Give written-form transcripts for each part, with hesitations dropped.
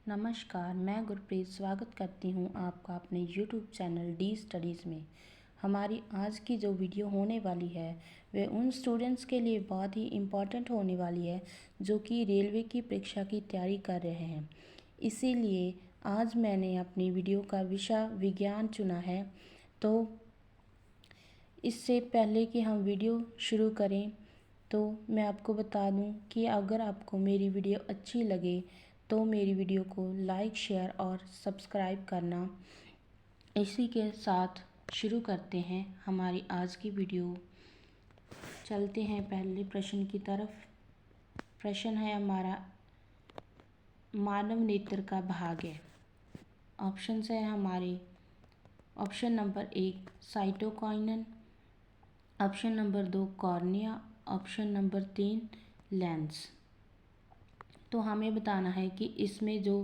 नमस्कार, मैं गुरप्रीत स्वागत करती हूँ आपका अपने YouTube चैनल डी स्टडीज़ में। हमारी आज की जो वीडियो होने वाली है वे उन स्टूडेंट्स के लिए बहुत ही इम्पॉर्टेंट होने वाली है जो कि रेलवे की परीक्षा की तैयारी कर रहे हैं। इसीलिए आज मैंने अपनी वीडियो का विषय विज्ञान चुना है। तो इससे पहले कि हम वीडियो शुरू करें तो मैं आपको बता दूं कि अगर आपको मेरी वीडियो अच्छी लगे तो मेरी वीडियो को लाइक, शेयर और सब्सक्राइब करना। इसी के साथ शुरू करते हैं हमारी आज की वीडियो। चलते हैं पहले प्रश्न की तरफ। प्रश्न है हमारा, मानव नेत्र का भाग है। ऑप्शन है हमारे, option number 1 cytokinin, option number 2 cornea, option number 3 lens. तो हमें बताना है कि इसमें जो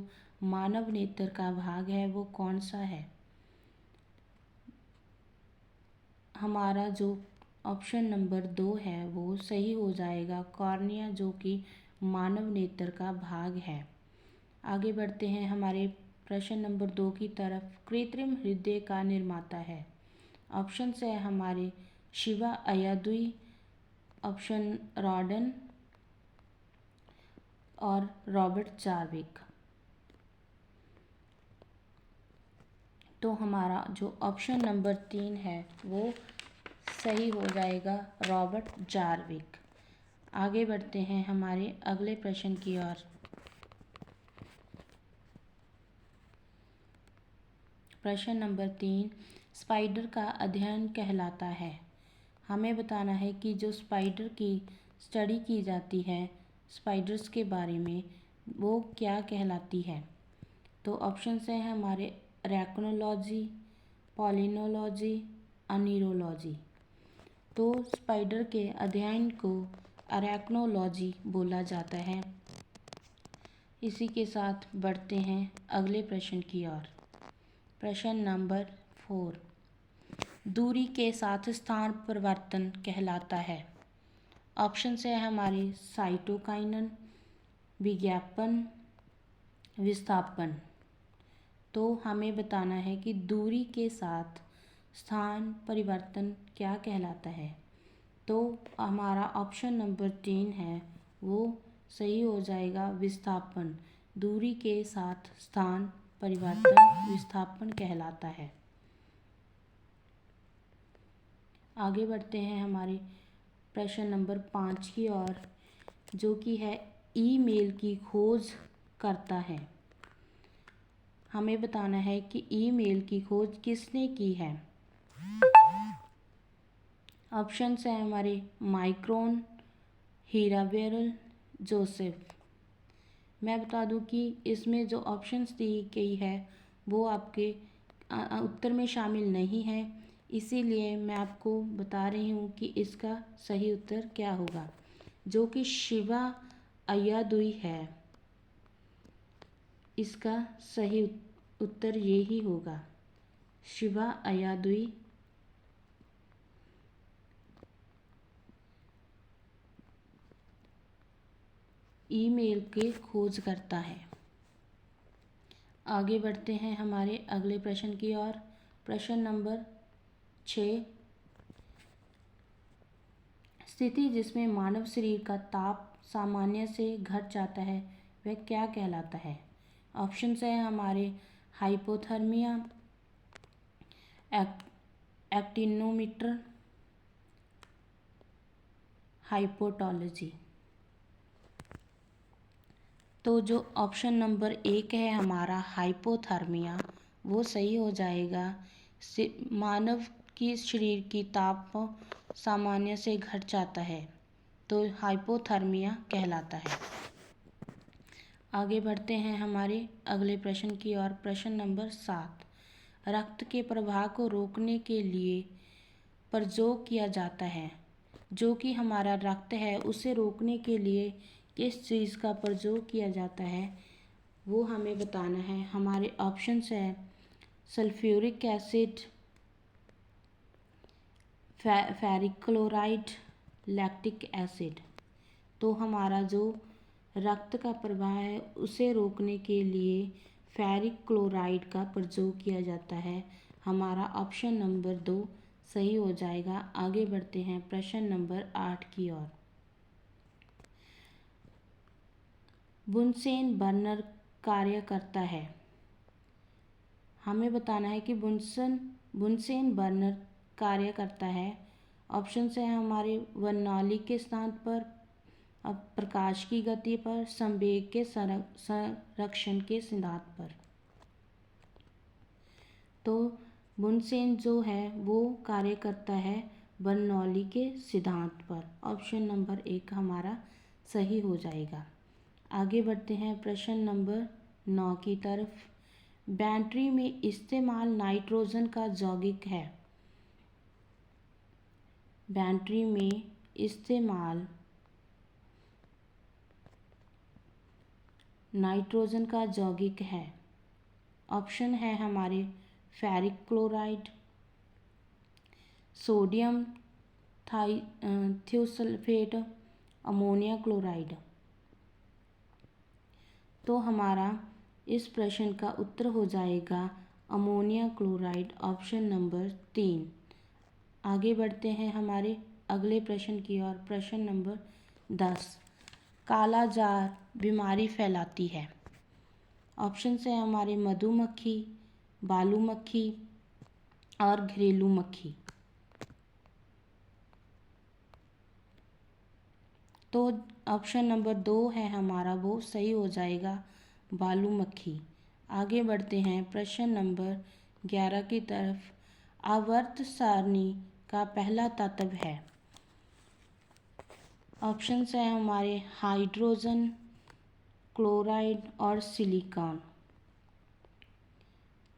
मानव नेत्र का भाग है वो कौन सा है। हमारा जो ऑप्शन नंबर 2 है वो सही हो जाएगा, कॉर्निया, जो कि मानव नेत्र का भाग है। आगे बढ़ते हैं हमारे प्रश्न नंबर 2 की तरफ। कृत्रिम हृदय का निर्माता है। ऑप्शन है हमारे शिवा अय्यादुई, ऑप्शन रॉडन और रॉबर्ट चार्विक। तो हमारा जो ऑप्शन नंबर 3 है वो सही हो जाएगा, रॉबर्ट चार्विक। आगे बढ़ते हैं हमारे अगले प्रश्न की ओर। प्रश्न नंबर 3 स्पाइडर का अध्ययन कहलाता है। हमें बताना है कि जो स्पाइडर की स्टडी की जाती है, स्पाइडर्स के बारे में, वो क्या कहलाती है। तो ऑप्शन है हमारे रैक्नोलॉजी, पॉलिनोलॉजी, अनीरोलॉजी। तो स्पाइडर के अध्ययन को अरैक्नोलॉजी बोला जाता है। इसी के साथ बढ़ते हैं अगले प्रश्न की ओर। प्रश्न नंबर 4 दूरी के साथ स्थान परिवर्तन कहलाता है। ऑप्शन है हमारे साइटोकाइनन, विज्ञापन, विस्थापन। तो हमें बताना है कि दूरी के साथ स्थान परिवर्तन क्या कहलाता है। तो हमारा ऑप्शन नंबर 3 है वो सही हो जाएगा, विस्थापन। दूरी के साथ स्थान परिवर्तन विस्थापन कहलाता है। आगे बढ़ते हैं हमारे प्रश्न नंबर 5 की ओर, जो कि है ईमेल की खोज करता है। हमें बताना है कि ईमेल की खोज किसने की है। ऑप्शन है हमारे माइक्रोन, हीराबेरल, जोसेफ। मैं बता दूं कि इसमें जो ऑप्शंस दी गई है वो आपके उत्तर में शामिल नहीं है। इसीलिए मैं आपको बता रही हूँ कि इसका सही उत्तर क्या होगा, जो कि शिवा अय्यादुई है। इसका सही उत्तर यही होगा, शिवा अय्यादुई ईमेल के खोज करता है। आगे बढ़ते हैं हमारे अगले प्रश्न की ओर। प्रश्न नंबर 6 स्थिति जिसमें मानव शरीर का ताप सामान्य से घट जाता है वह क्या कहलाता है। ऑप्शन है हमारे हाइपोथर्मिया, एक्टिनोमीटर, हाइपोटोलॉजी। तो जो ऑप्शन नंबर 1 है हमारा हाइपोथर्मिया, वो सही हो जाएगा। मानव की शरीर की ताप सामान्य से घट जाता है तो हाइपोथर्मिया कहलाता है। आगे बढ़ते हैं हमारे अगले प्रश्न की ओर। प्रश्न नंबर 7 रक्त के प्रवाह को रोकने के लिए प्रयोग किया जाता है। जो कि हमारा रक्त है उसे रोकने के लिए किस चीज़ का प्रयोग किया जाता है वो हमें बताना है। हमारे ऑप्शंस है sulphuric acid, ferric chloride, lactic acid. तो हमारा जो रक्त का प्रवाह है उसे रोकने के लिए फेरिक क्लोराइड का प्रयोग किया जाता है। हमारा ऑप्शन नंबर 2 सही हो जाएगा। आगे बढ़ते हैं प्रश्न नंबर 8 की ओर। बुनसेन बर्नर कार्य करता है। हमें बताना है कि बुनसेन बर्नर कार्य करता है। ऑप्शन से है हमारे वर्णनाली के सिद्धांत पर, अब प्रकाश की गति पर, संवेग के संरक्षण के सिद्धांत पर। तो बुनसेन जो है वो कार्य करता है बर्नौली के सिद्धांत पर। ऑप्शन नंबर 1 हमारा सही हो जाएगा। आगे बढ़ते हैं प्रश्न नंबर 9 की तरफ। बैटरी में इस्तेमाल नाइट्रोजन का यौगिक है। बैटरी में इस्तेमाल नाइट्रोजन का यौगिक है। ऑप्शन है हमारे ferric chloride, sodium thiosulphate, ammonia chloride. तो हमारा इस प्रश्न का उत्तर हो जाएगा अमोनिया क्लोराइड, ऑप्शन नंबर 3। आगे बढ़ते हैं हमारे अगले प्रश्न की ओर। प्रश्न नंबर 10। काला जार बीमारी फैलाती है। ऑप्शन से हमारे मधुमक्खी, बालू मक्खी और घरेलू मक्खी। तो ऑप्शन नंबर 2 है हमारा वो सही हो जाएगा, बालू मक्खी। आगे बढ़ते हैं प्रश्न नंबर 11 की तरफ। आवर्त सारणी का पहला तत्व है। ऑप्शन है हमारे हाइड्रोजन, क्लोराइड और सिलिकॉन।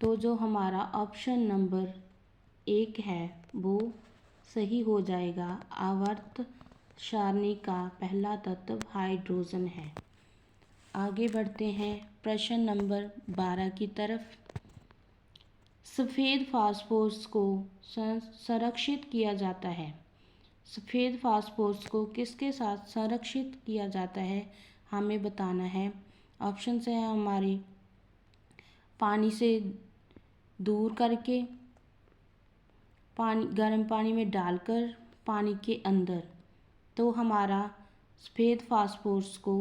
तो जो हमारा ऑप्शन नंबर 1 है वो सही हो जाएगा। आवर्त सारणी का पहला तत्व हाइड्रोजन है। आगे बढ़ते हैं प्रश्न नंबर 12 की तरफ। सफ़ेद फास्फोरस को संरक्षित किया जाता है। सफ़ेद फास्फोरस को किसके साथ संरक्षित किया जाता है हमें बताना है। ऑप्शन है हमारे पानी से दूर करके, गर्म पानी में डालकर, पानी के अंदर। तो हमारा सफ़ेद फास्फोरस को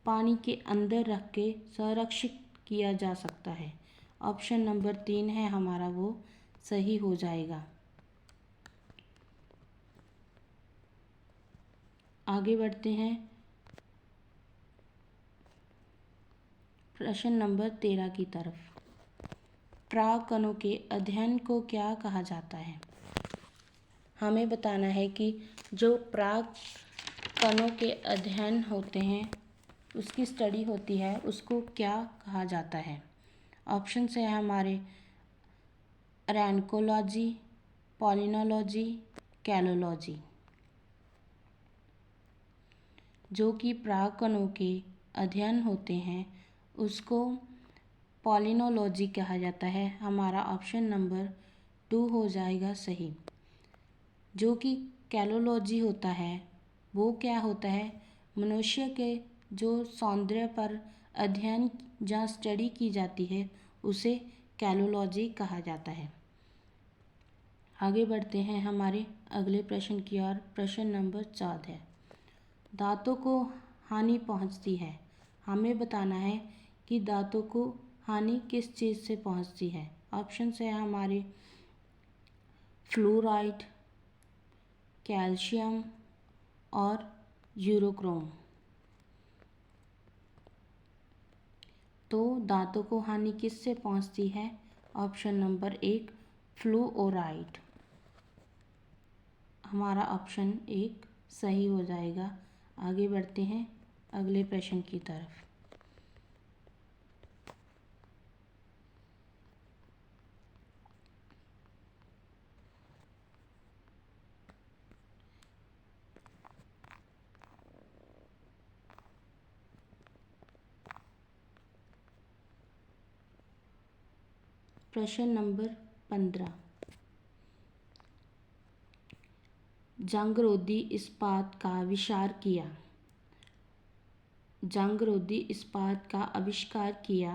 पानी के अंदर रख के संरक्षित किया जा सकता है। ऑप्शन नंबर 3 है हमारा वो सही हो जाएगा। आगे बढ़ते हैं प्रश्न नंबर 13 की तरफ। प्राक्कणों के अध्ययन को क्या कहा जाता है। हमें बताना है कि जो प्राक्कणों के अध्ययन होते हैं, उसकी स्टडी होती है, उसको क्या कहा जाता है। ऑप्शन है हमारे रैनकोलॉजी, पॉलिनोलॉजी, कैलोलॉजी। जो कि प्राक्कणों के अध्ययन होते हैं उसको पॉलिनोलॉजी कहा जाता है। हमारा ऑप्शन नंबर 2 हो जाएगा सही। जो कि कैलोलॉजी होता है वो क्या होता है, मनुष्य के जो सौंदर्य पर अध्ययन या स्टडी की जाती है उसे कैलोलॉजी कहा जाता है। आगे बढ़ते हैं हमारे अगले प्रश्न की ओर। प्रश्न नंबर 14। दांतों को हानि पहुंचती है। हमें बताना है कि दांतों को हानि किस चीज़ से पहुंचती है। ऑप्शन है हमारे फ्लोराइड, कैल्शियम और यूरोक्रोम। तो दांतों को हानि किससे पहुंचती है। Option number 1 fluoride. हमारा ऑप्शन 1 सही हो जाएगा। आगे बढ़ते हैं अगले प्रश्न की तरफ। प्रश्न नंबर 15। जंगरोधी इस्पात का आविष्कार किया। जंग रोधी इस्पात का आविष्कार किया?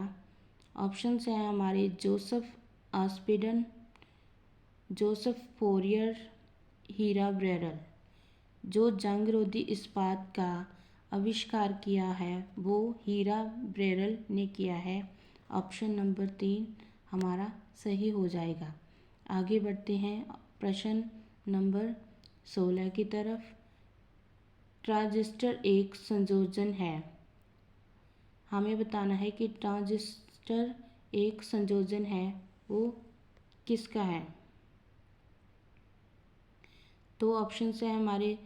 ऑप्शन है हमारे जोसेफ आस्पिडन, जोसेफ फोरियर, हीरा ब्रेरल। जो जंग रोधी इस्पात का आविष्कार किया है वो हीरा ब्रेरल ने किया है। ऑप्शन नंबर 3 हमारा सही हो जाएगा। आगे बढ़ते हैं प्रश्न नंबर 16 की तरफ। ट्रांजिस्टर एक संयोजन है। हमें बताना है कि ट्रांजिस्टर एक संयोजन है वो किसका है। तो ऑप्शन है हमारे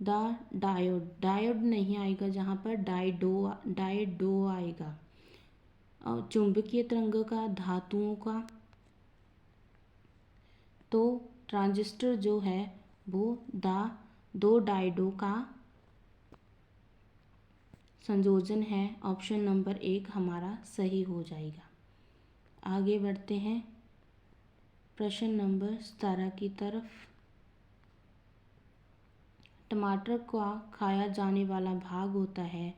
डायोड, डायोड नहीं आएगा, जहाँ पर डायडो आएगा। और चुंबकीय तरंगों का, धातुओं का। तो ट्रांजिस्टर जो है वो दो डायोडों का संयोजन है। ऑप्शन नंबर 1 हमारा सही हो जाएगा। आगे बढ़ते हैं प्रश्न नंबर 17 की तरफ। टमाटर का खाया जाने वाला भाग होता है,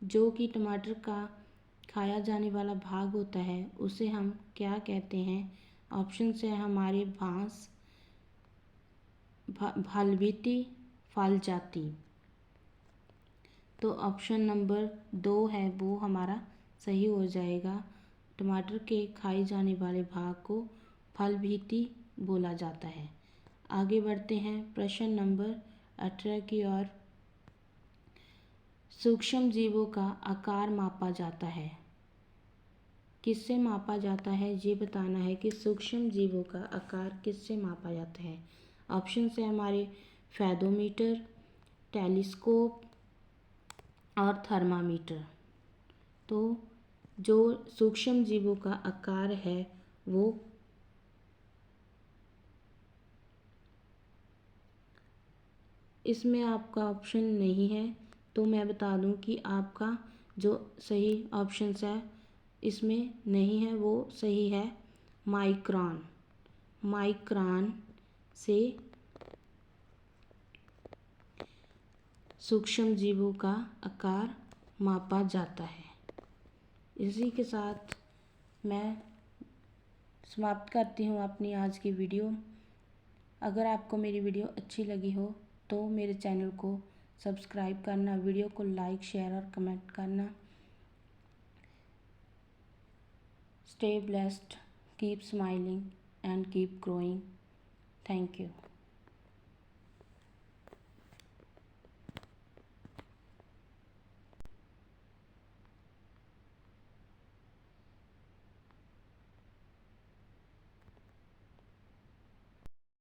जो कि टमाटर का खाया जाने वाला भाग होता है उसे हम क्या कहते हैं? ऑप्शन है हमारे भांस, फलभिति, फल जाति। तो ऑप्शन नंबर 2 है वो हमारा सही हो जाएगा। टमाटर के खाए जाने वाले भाग को फलभिति बोला जाता है। आगे बढ़ते हैं प्रश्न नंबर 18 की ओर। सूक्ष्म जीवों का आकार मापा जाता है। किससे मापा जाता है ये बताना है कि सूक्ष्म जीवों का आकार किससे मापा जाता है। ऑप्शन है हमारे फेदोमीटर, टेलीस्कोप और थर्मामीटर। तो जो सूक्ष्म जीवों का आकार है वो इसमें आपका ऑप्शन नहीं है, तो मैं बता दूं कि आपका जो सही ऑप्शन है इसमें नहीं है, वो सही है माइक्रोन। माइक्रोन से सूक्ष्म जीवों का आकार मापा जाता है। इसी के साथ मैं समाप्त करती हूँ अपनी आज की वीडियो। अगर आपको मेरी वीडियो अच्छी लगी हो तो मेरे चैनल को सब्सक्राइब करना, वीडियो को लाइक, शेयर और कमेंट करना। Stay blessed, keep smiling and keep growing. Thank you.